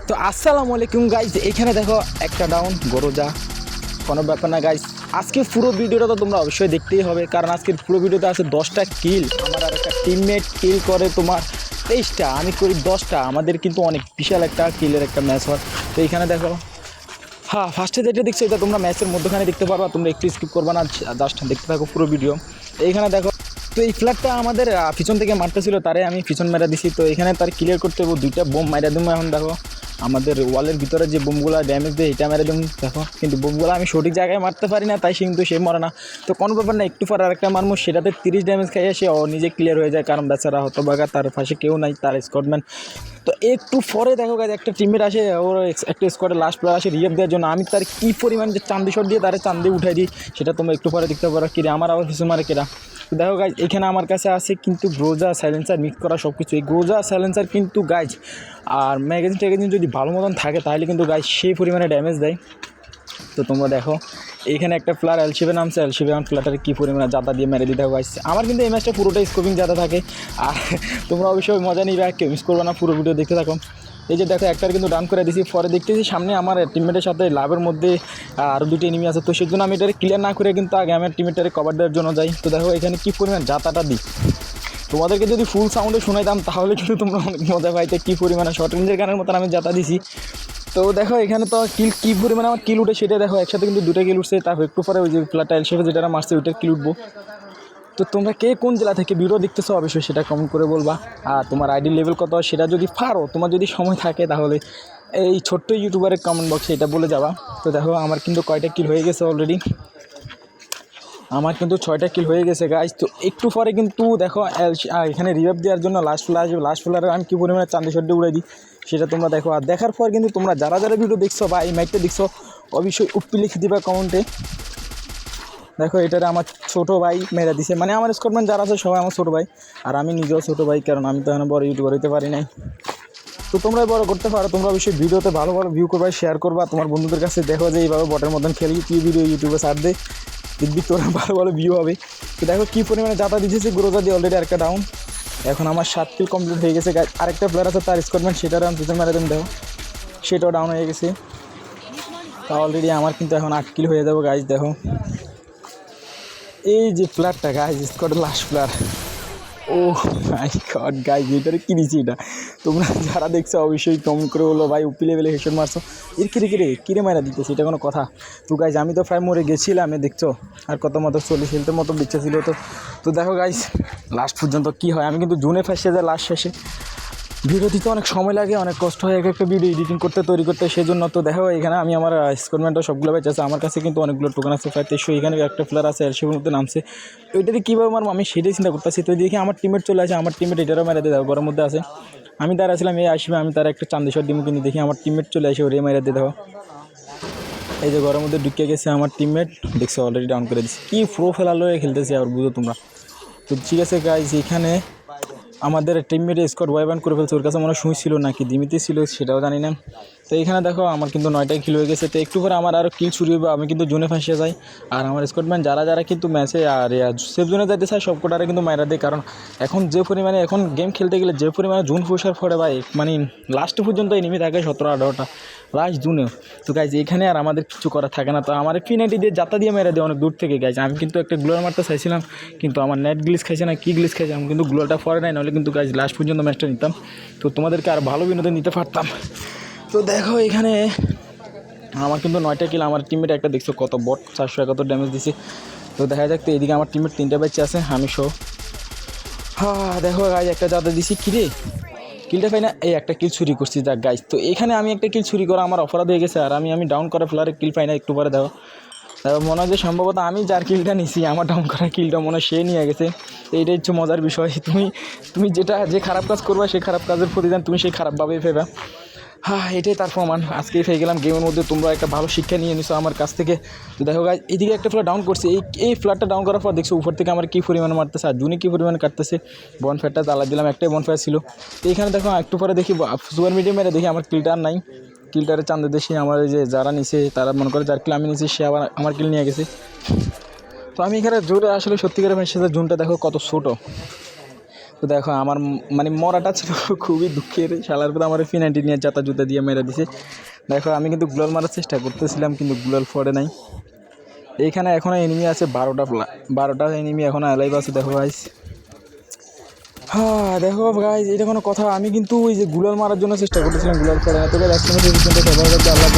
তো আসসালামু আলাইকুম গাইজ, এখানে দেখো একটা ডাউন গরোজা, কোনো ব্যাপার না গাইজ। আজকে পুরো ভিডিওটা তো তোমরা অবশ্যই দেখতেই হবে, কারণ আজকের পুরো ভিডিওতে আছে 10টা কিল। আমার আর একটা টিমমেট কিল করে তোমার 23টা, আমি করি 10টা। আমাদের কিন্তু অনেক বিশাল একটা কিলের একটা ম্যাচ হয়। তো এইখানে দেখো, হ্যাঁ, ফার্স্টে যেটা দেখছো এটা তোমরা ম্যাচের মধ্যখানে দেখতে পারবা, তোমরা একটু স্কিপ করবা না, জাস্ট দেখতে থাকো পুরো ভিডিও। এইখানে দেখো, তো এই ফ্ল্যাটটা আমাদের পিছন থেকে মারতেছিল, তারে আমি পিছন মেরা দিছি। তো এখানে তার ক্লিয়ার করতে হবে, 2টা বোম মারা দেবো। এখন দেখো আমাদের ওয়ালের ভিতরে যে বোমগুলো ড্যামেজ দেয় এটা মেরে দেবো দেখো, কিন্তু বোমগুলো আমি সঠিক জায়গায় মারতে পারি না, তাই কিন্তু সে মরে না। তো কোনো ব্যাপার না, একটু পর আরেকটা মারমু, সেটাতে 30 ড্যামেজ খাইয়ে সে নিজে ক্লিয়ার হয়ে যায়, কারণ বেচারা হতবাগা, তার পাশে কেউ নাই, তার স্কটম্যান। তো একটু পরে দেখো গাইজ একটা টিমমেট আসে, ওর একটা স্কোয়াডের লাস্ট প্লেয়ার আসে রিয়েপ দেওয়ার জন্য। আমি তার কী পরিমাণ যে চান্দি শট দিয়ে তারা চান্দি উঠাই দিই, সেটা তোমরা একটু পরে দেখতে পারো। কিরে আমার আবার কিছু মারে কেরা। তো দেখো গাইজ, এখানে আমার কাছে আছে কিন্তু গ্রোজা সাইলেন্সার মিক্স করা সব কিছু। এই গ্রোজা সাইলেন্সার কিন্তু গাইজ আর ম্যাগাজিন ট্যাগাজিন যদি ভালো মতন থাকে তাহলে কিন্তু গাইজ সেই পরিমাণে ড্যামেজ দেয়। তো তোমরা দেখো এইখানে একটা প্লেয়ার এলসিভে নামছে, এলসিভে আমার প্লেয়ারটার কী পরিমাণে জাতা দিয়ে মেরে দিতে হবে। আমার কিন্তু এই ম্যাচটা পুরোটাই স্কোপিং জাতা থাকে, আর তোমরা অবশ্যই মজা নিবে, কেউ মিস করবে না, পুরো ভিডিও দেখতে থাকো। এই যে দেখো একটার কিন্তু ডাউন করে দিয়েছি, পরে দেখতেছি সামনে আমার টিমমেটের সাথে লাভের মধ্যে আরও 2টি এনিমি আছে। তো সেই জন্য আমি এটাকে ক্লিয়ার না করে কিন্তু আগে আমার টিমমেটটারে কভার দেওয়ার জন্য যাই। তো দেখো এখানে কী পরিমাণ জাতাটা দিই, তোমাদেরকে যদি ফুল সাউন্ডে শোনাইতাম তাহলে কিন্তু তোমরা অনেক মজা পাইতে, কী পরিমাণে শর্ট রেঞ্জের গানের মতন আমি জাতা দিছি। তো দেখো এখানে তো কিল কী পরিমাণে আমার কিল উঠে সেটা দেখো, একসাথে কিন্তু 2টা কিল উঠছে। তারপর একটু পরে ওই যে প্লেয়ারটা এলসিভে যেটা মারছে ওইটার কিল উঠবো। তো তোমরা কে কোন জেলা থেকে ভিডিও দেখতেছো অবশ্যই সেটা কমেন্ট করে বলবা, আর তোমার আইডি লেভেল কত সেটা যদি পারো, তোমার যদি সময় থাকে তাহলে এই ছোট্ট ইউটিউবারের কমেন্ট বক্সে এটা বলে যাবা। তো দেখো আমার কিন্তু কয়টা কিল হয়ে গেছে অলরেডি, আমার কিন্তু 6টা কিল হয়ে গেছে গাইজ। তো একটু পরে কিন্তু দেখো এখানে রিভাইভ দেওয়ার জন্য লাস্ট ফ্লারে আমি কী পরিমাণে চান্দি শট দিয়ে উড়াই দিই সেটা তোমরা দেখো। আর দেখার পর কিন্তু তোমরা যারা যারা ভিডিও দেখছো বা এই ম্যাচটা দেখছো অবশ্যই উপি লিখে দিবা কমেন্টে। দেখো এটারে আমার ছোটো ভাই মেরা দিছে, মানে আমার স্কটম্যান যারা আছে সবাই আমার ছোটো ভাই, আর আমি নিজেও ছোটো ভাই, কারণ আমি তো এখন বড় ইউটিউবার হতে পারি নাই। তো তোমরা বড় করতে পারো, তোমরা অবশ্যই ভিডিওতে ভালো ভালো ভিউ করবা, শেয়ার করবা তোমার বন্ধুদের কাছে। দেখো যে এইভাবে বটের মতন খেলি, তুই ভিডিও ইউটিউবে ছাড় দে, দেখবি তোরা ভালো ভালো ভিউ হবে। তো দেখো কী পরিমাণে জাতা দিয়েছে গ্রোজা দিয়ে, অলরেডি আরেকটা ডাউন। এখন আমার 7 কিল কমপ্লিট হয়ে গেছে। আরেকটা প্লেয়ার আছে তার স্কটম্যান, সেটারও আমি পিছনে মেরে দেন দেখো, সেটাও ডাউন হয়ে গেছে। তা অলরেডি আমার কিন্তু এখন 8 কিল হয়ে যাবো গাইজ। দেখো এই যে প্লেয়ারটা গাইজ, স্কোয়াডের লাস্ট প্লেয়ার, ও মাই গড গাইজ, এটারে কিনেছি এটা। তোমরা যারা দেখছো অবশ্যই কমেন্ট করে বলো ভাই উপি লেভেলে হেডশট মারছো, এর কিরে মারা দিতেছি, এটা কোনো কথা? তো গাইজ আমি তো প্রায় মরে গেছিলাম, দেখছো আর কত মতো 40 হেলথের মতো দিচ্ছে ছিল। তো দেখো গাইজ লাস্ট পর্যন্ত কী হয়। আমি কিন্তু জুনে ফাঁসে যায় লাস্ট শেষে, ভিডিও দিতে অনেক সময় লাগে, অনেক কষ্ট হয় এক একটা ভিডিও এডিটিং করতে, তৈরি করতে। সেজন্য তো দেখো এখানে আমি আমার স্কটম্যানটা সবগুলো বেঁচে আছে, আমার কাছে কিন্তু অনেকগুলো টোকেন আছে প্রায় 2300। এখানে একটা প্লেয়ার আছে এলসির মধ্যে নামছে, ওইটাতে কীভাবে মারবো আমি সেটাই চিন্তা করতেছি। তো দেখি আমার টিমমেট চলে আসে, আমার টিমমেট এটারও মেরে দিয়ে দেখো ঘরের মধ্যে আছে। আমি তার আসলাম এই আসবে, আমি তার একটা চান্দি শট দিব, কিন্তু দেখি আমার টিমমেট চলে আসে, ওরে মেরে দিয়ে দেখো এই যে ঘরের মধ্যে ঢুকে গেছে আমার টিমমেট, দেখছো অলরেডি ডাউন করে দিচ্ছে। কী প্রো ফেলালো খেলতেছে আর বুঝো তোমরা। তো ঠিক আছে গাইজ, এখানে আমাদের টিমমেট স্কট ওয়াইবান করে ফেলছে, ওর কাছে মনে শুনছিল নাকি দিমিতে ছিল সেটাও জানি না। তো এইখানে দেখো আমার কিন্তু 9টা কিল হয়ে গেছে। তো একটু পরে আমার আরও কিল শুরু হবে, আমি কিন্তু জোনে ফাঁসিয়ে যাই। আর আমার স্কটম্যান যারা যারা কিন্তু ম্যাচে আর সেফ জোনে যাইতে চায় সব কোটারে কিন্তু মাইরা দেয়, কারণ এখন যে পরিমাণে এখন গেম খেলতে গেলে যে পরিমাণে জোন ফুসার পড়ে ভাই, মানে লাস্ট পর্যন্ত এনিমি থাকে 17-18টা লাস্ট জুনেও। তো গাইজ এখানে আর আমাদের কিছু করা থাকে না, তো আমার ফিনাইটি দিয়ে জাতা দিয়ে মেরে দেয় অনেক দূর থেকে গাইজ। আমি কিন্তু একটা গ্লোয়ার মারতে চাইছিলাম, কিন্তু আমার নেট গ্লিচ খাইছে না কি গ্লিচ খাইছে, আমি কিন্তু গ্লোয়ারটা পরে নাই, নাহলে কিন্তু গাইজ লাস্ট পর্যন্ত ম্যাচটা নিতাম, তো তোমাদেরকে আর ভালো বিনোদন নিতে পারতাম। তো দেখো এখানে আমার কিন্তু 9টা কিল, আমার টিমমেট একটা দেখছো কত বট 471 ড্যামেজ দিছে। তো দেখা যাক, তো এদিকে আমার টিমমেট 3টা বাচ্চা আছে, আমি শো। হ্যাঁ দেখো গাইজ একটা জাতা দিছি, কিরে কিলটা পাই না, এই একটা কিল চুরি করছি যাক গাইজ। তো এখানে আমি একটা কিল চুরি করা আমার অপরাধ হয়ে গেছে, আর আমি ডাউন করা ফ্লারে কিল পাই না। একটু পরে দেখো মনে হয় যে সম্ভবত আমি যার কিলটা নিছি, আমার ডাউন করা কিলটা মনে হয় সে নিয়ে গেছে। এইটাই হচ্ছে মজার বিষয়, তুমি যে খারাপ কাজ করবা সেই খারাপ কাজের প্রতিদান তুমি সেই খারাপভাবেই ফেবা। হ্যাঁ এটাই তার প্রমাণ, আজকেই পেয়ে গেলাম গেমের মধ্যে, তোমরা একটা ভালো শিক্ষা নিয়ে নিছো আমার কাছ থেকে। তো দেখো গাইজ এইদিকে একটা ফ্ল্যাট ডাউন করছে, এই ফ্ল্যাটটা ডাউন করার পর দেখছো উপর থেকে আমার কী পরিমাণে মারতেছে, আর জুনি কী পরিমাণে কাটতেছে। বন ফ্যাটটা জ্বালা দিলাম, একটাই বন ফ্যাট ছিল। তো এইখানে দেখো একটু পরে দেখি সুপার মিডিয়াম মেরে দেখি আমার কিলটা আর নাই, কিলটারে চান্দে দেশে আমার যে যারা নিছে তারা মনে করে যার কিল আমি নিছি সে আবার আমার কিল নিয়ে গেছে। তো আমি এখানে জোরে আসলে সত্যিকারের ম্যাচের জোনটা দেখো কত ছোটো। তো তো দেখো আমার মানে মরাটা ছিল খুবই দুঃখের, শালার পরে আমার ফিনাইটি নিয়ে চাতা জুতা দিয়ে মেরে দিছে। দেখো আমি কিন্তু গ্লোয়াল মারার চেষ্টা করতেছিলাম কিন্তু গ্লোয়াল ফোড়ে নাই। এইখানে এখনও এনিমি আছে 12টা এনিমি এখনও অ্যালাইভ আছে। দেখো গাইস, হ্যাঁ দেখো গাইস, এটা কোনো কথা? আমি কিন্তু ওই যে গুলাল মারার জন্য চেষ্টা করতেছিলাম, গুলাল ফোড়ে না। তবে 100 মিনিটের পর্যন্ত সবাই আল্লাহ